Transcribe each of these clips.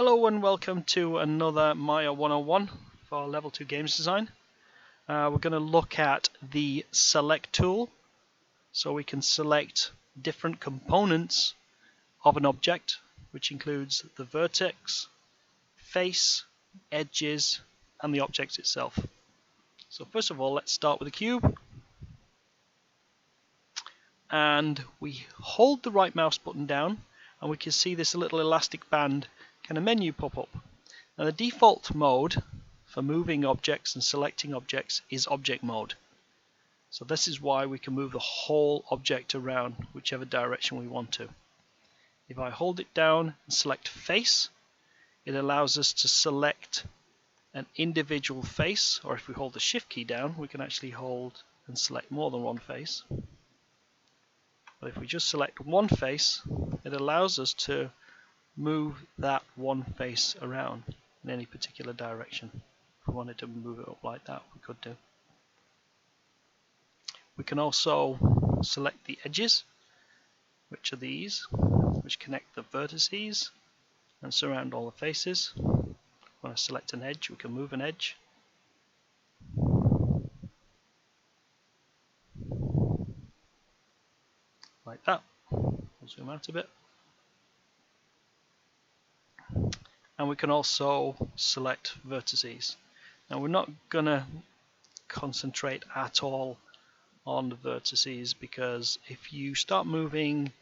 Hello and welcome to another Maya 101 for Level 2 Games Design. We're going to look at the Select tool, so we can select different components of an object, which includes the vertex, face, edges, and the object itself. So first of all, let's start with a cube. And we hold the right mouse button down, and we can see this little elastic band kind of menu pop up. Now the default mode for moving objects and selecting objects is object mode. So this is why we can move the whole object around whichever direction we want to. If I hold it down and select face, it allows us to select an individual face, or if we hold the shift key down, we can actually hold and select more than one face. But if we just select one face, it allows us to move that one face around in any particular direction. If we wanted to move it up like that, we could do. We can also select the edges, which are these, which connect the vertices and surround all the faces. When I select an edge, we can move an edge. Like that. I'll zoom out a bit. And we can also select vertices. Now we're not going to concentrate at all on the vertices, because if you start moving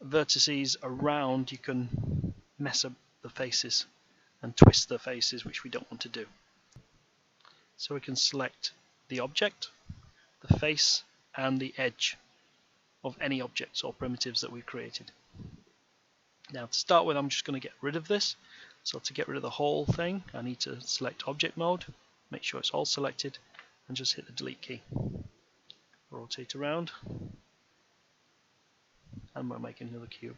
vertices around, you can mess up the faces and twist the faces, which we don't want to do. So we can select the object, the face, and the edge of any objects or primitives that we've created. Now to start with, I'm just going to get rid of this. So to get rid of the whole thing, I need to select object mode, make sure it's all selected, and just hit the delete key. Rotate around, and we're making another cube.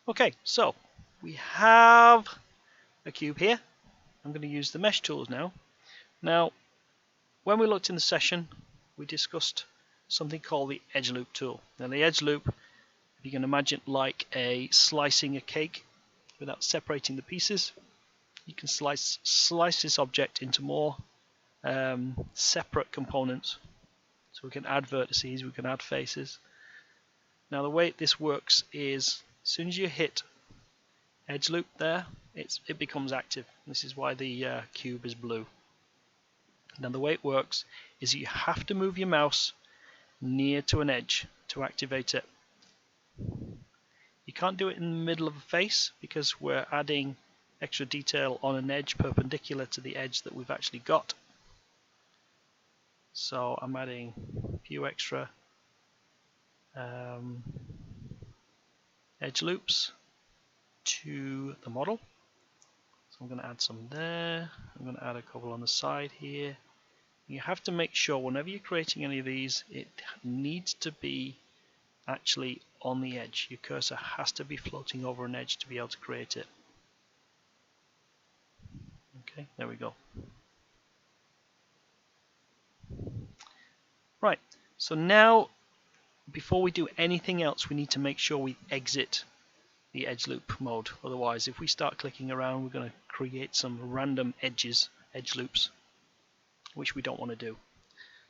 Okay, so we have a cube here. I'm going to use the mesh tools now. Now, when we looked in the session, we discussed something called the edge loop tool. Now the edge loop, if you can imagine like slicing a cake without separating the pieces, you can slice this object into more separate components. So we can add vertices, we can add faces. Now the way this works is, as soon as you hit edge loop there, it becomes active. This is why the cube is blue. Now the way it works is you have to move your mouse near to an edge to activate it. You can't do it in the middle of a face, because we're adding extra detail on an edge perpendicular to the edge that we've actually got. So I'm adding a few extra edge loops to the model. So I'm going to add some there. I'm going to add a couple on the side here. You have to make sure whenever you're creating any of these, it needs to be actually on the edge. Your cursor has to be floating over an edge to be able to create it. Okay, there we go. Right, so now before we do anything else, we need to make sure we exit the edge loop mode. Otherwise, if we start clicking around, we're going to create some random edge loops, which we don't want to do.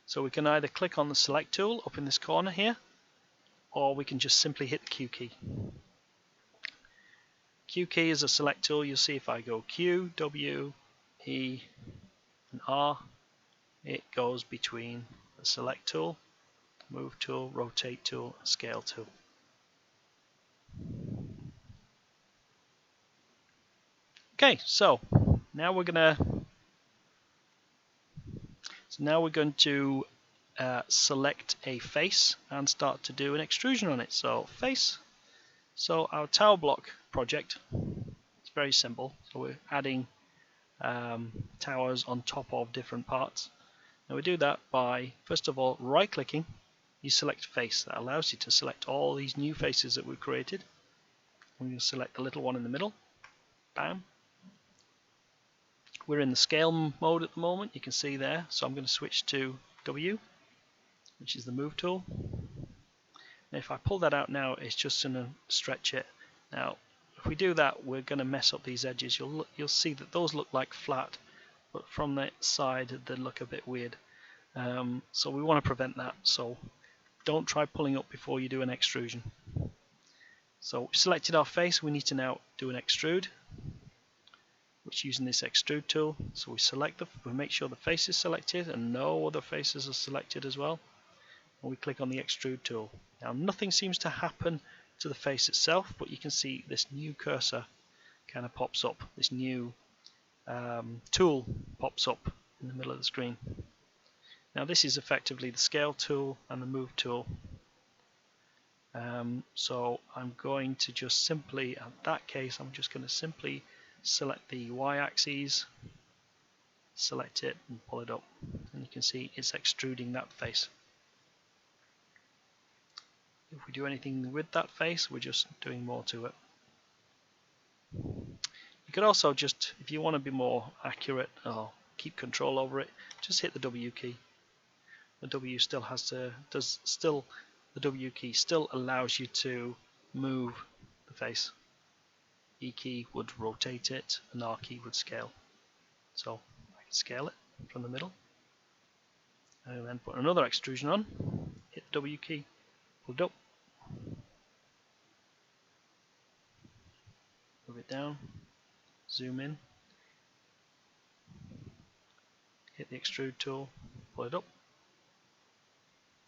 So we can either click on the select tool up in this corner here, or we can just simply hit the Q key. Q key is a select tool. You'll see if I go Q, W, E, and R, it goes between the select tool, move tool, rotate tool, and scale tool. Okay, so now we're going to select a face and start to do an extrusion on it. So face. So our tower block project, it's very simple. So we're adding towers on top of different parts. Now we do that by, first of all, right clicking. You select face. That allows you to select all these new faces that we've created. I'm going to select the little one in the middle. Bam. We're in the scale mode at the moment, you can see there. So I'm going to switch to W, which is the move tool. And if I pull that out now, it's just going to stretch it. Now, if we do that, we're going to mess up these edges. You'll see that those look like flat, but from the side they look a bit weird. So we want to prevent that. So don't try pulling up before you do an extrusion. So we've selected our face. We need to now do an extrude, which using this extrude tool. So we make sure the face is selected and no other faces are selected as well. And we click on the extrude tool. Now nothing seems to happen to the face itself, but you can see this new cursor kind of pops up. This new tool pops up in the middle of the screen. Now this is effectively the scale tool and the move tool. So I'm going to just simply, in that case, I'm just going to simply select the y-axis, select it and pull it up, and you can see it's extruding that face. If we do anything with that face, we're just doing more to it. You could also just, if you want to be more accurate or keep control over it, just hit the W key. The W still has to, the W key still allows you to move the face. E key would rotate it, and R key would scale. So I can scale it from the middle, and then put another extrusion on, hit the W key, pull it up, move it down, zoom in, hit the extrude tool, pull it up,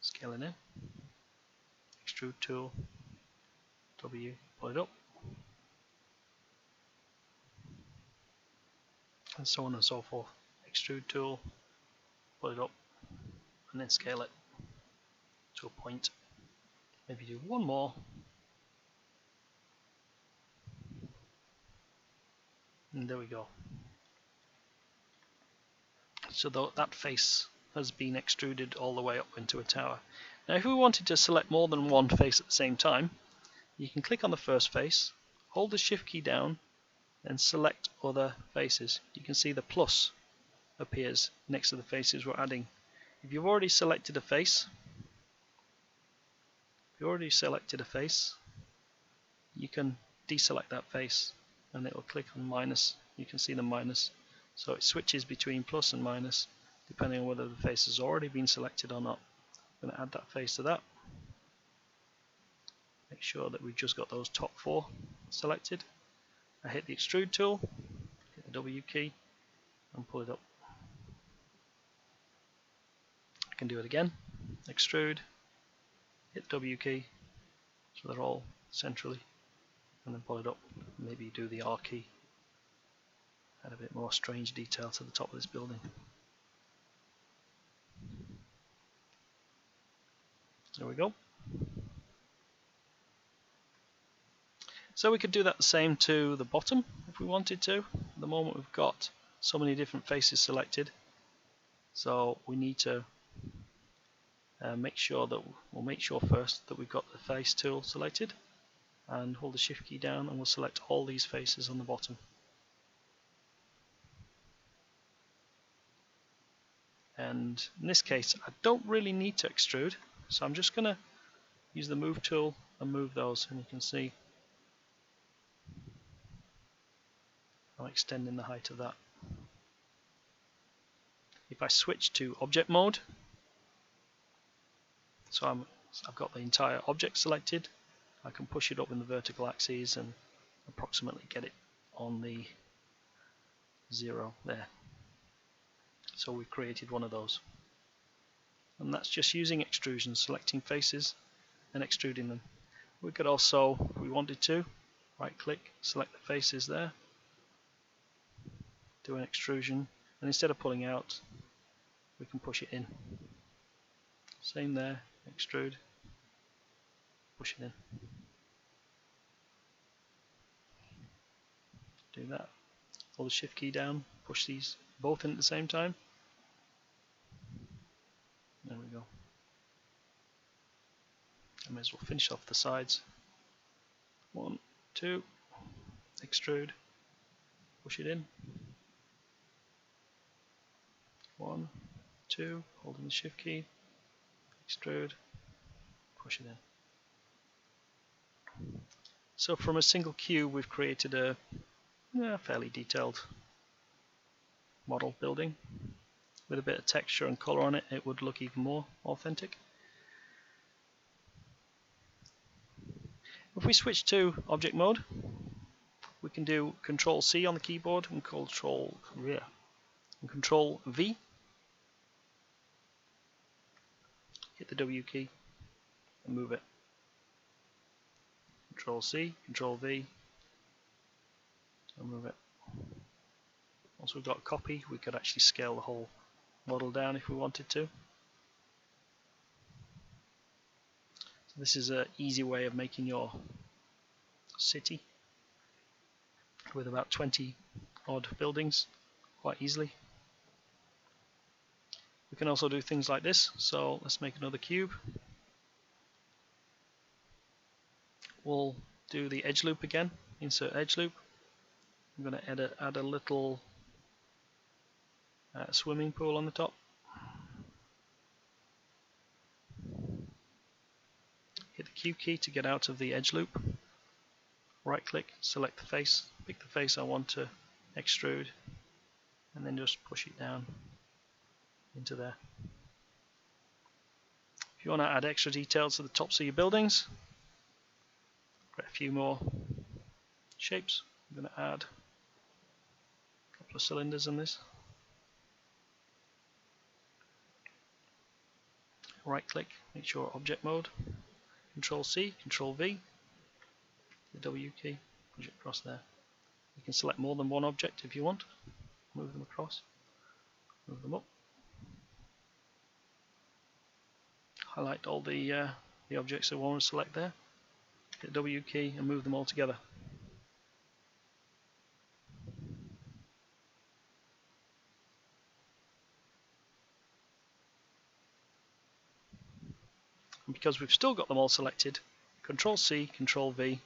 scale it in, extrude tool, W, pull it up, and so on and so forth. Extrude tool, pull it up, and then scale it to a point. Maybe do one more. And there we go. So that face has been extruded all the way up into a tower. Now if we wanted to select more than one face at the same time, you can click on the first face, hold the shift key down, and select other faces. You can see the plus appears next to the faces we're adding. If you've already selected a face, you can deselect that face and it will click on minus. You can see the minus. So it switches between plus and minus depending on whether the face has already been selected or not. I'm going to add that face to that. Make sure that we've just got those top four selected. I hit the extrude tool, hit the W key, and pull it up. I can do it again. Extrude, hit the W key, so they're all centrally, and then pull it up. Maybe do the R key. Add a bit more strange detail to the top of this building. There we go. So we could do that the same to the bottom if we wanted to. At the moment we've got so many different faces selected, so we need to make sure first that we've got the face tool selected, and hold the shift key down and we'll select all these faces on the bottom. And in this case I don't really need to extrude, so I'm just going to use the move tool and move those, and you can see I'm extending the height of that. If I switch to object mode, so I've got the entire object selected, I can push it up in the vertical axis and approximately get it on the 0 there. So we've created one of those. And that's just using extrusion, selecting faces and extruding them. We could also, if we wanted to, right click, select the faces there, do an extrusion, and instead of pulling out, we can push it in. Same there, extrude, push it in. Do that. Hold the shift key down, push these both in at the same time. There we go. I may as well finish off the sides. 1, 2, extrude, push it in. 1, 2, holding the shift key, extrude, push it in. So from a single cube we've created a fairly detailed model building. With a bit of texture and colour on it, it would look even more authentic. If we switch to object mode, we can do Control C on the keyboard and Control V. Hit the W key and move it. Control C, Control V, and move it. Once we've got a copy, we could actually scale the whole model down if we wanted to. So this is an easy way of making your city with about 20 odd buildings quite easily. We can also do things like this. So let's make another cube. We'll do the edge loop again. Insert edge loop. I'm going to add a little swimming pool on the top. Hit the Q key to get out of the edge loop. Right click, select the face, pick the face I want to extrude, and then just push it down into there. If you want to add extra details to the tops of your buildings, create a few more shapes. I'm going to add a couple of cylinders in this. Right click, make sure object mode, Control C, Control V, the W key, push it across there. You can select more than one object if you want, move them across, move them up. Highlight all the objects that we want to select there, hit the W key and move them all together. And because we've still got them all selected, Control C, Control V,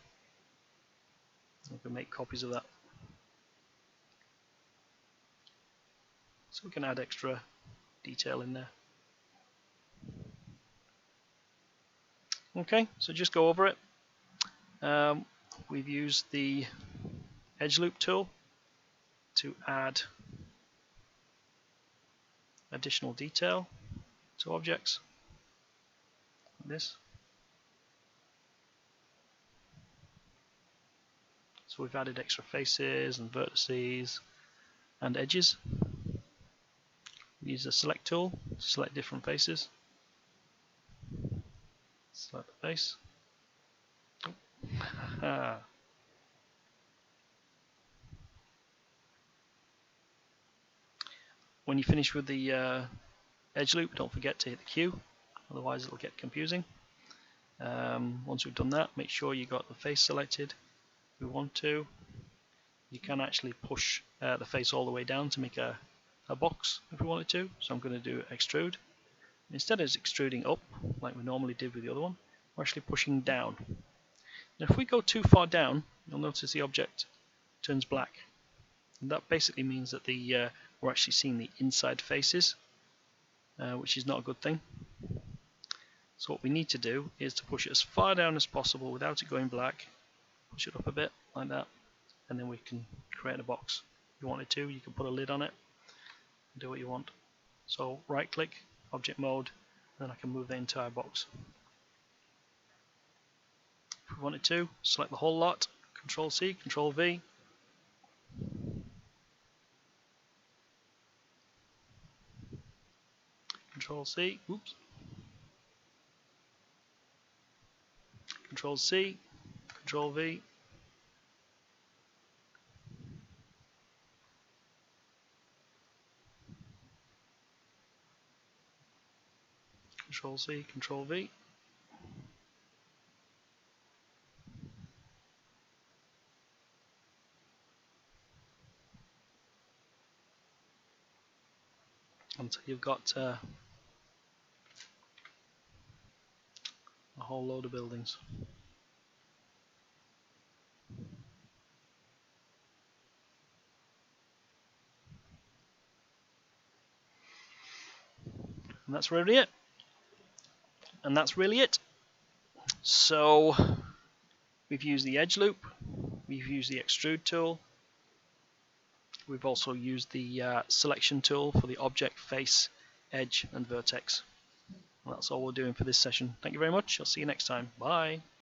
we can make copies of that. So we can add extra detail in there. Okay, so just go over it. We've used the edge loop tool to add additional detail to objects like this. So we've added extra faces and vertices and edges. We use the select tool to select different faces. Select the face. Oh. When you finish with the edge loop, don't forget to hit the Q, otherwise it'll get confusing. Once we've done that, make sure you got the face selected. If we want to, you can actually push the face all the way down to make a box if we wanted to. So I'm going to do extrude. Instead of extruding up like we normally did with the other one, we're actually pushing down. Now if we go too far down, you'll notice the object turns black. And that basically means that we're actually seeing the inside faces, which is not a good thing. So what we need to do is to push it as far down as possible without it going black. Push it up a bit like that, and then we can create a box. If you wanted to, you can put a lid on it and do what you want. So right click, object mode, and then I can move the entire box. If we wanted to, select the whole lot, Control C, Control V. Control C, oops. Control C, Control V. Control C, Control V. Until you've got a whole load of buildings. And that's really it. And that's really it. So We've used the edge loop, we've used the extrude tool, we've also used the selection tool for the object, face, edge and vertex. And that's all we're doing for this session. Thank you very much. I'll see you next time. Bye.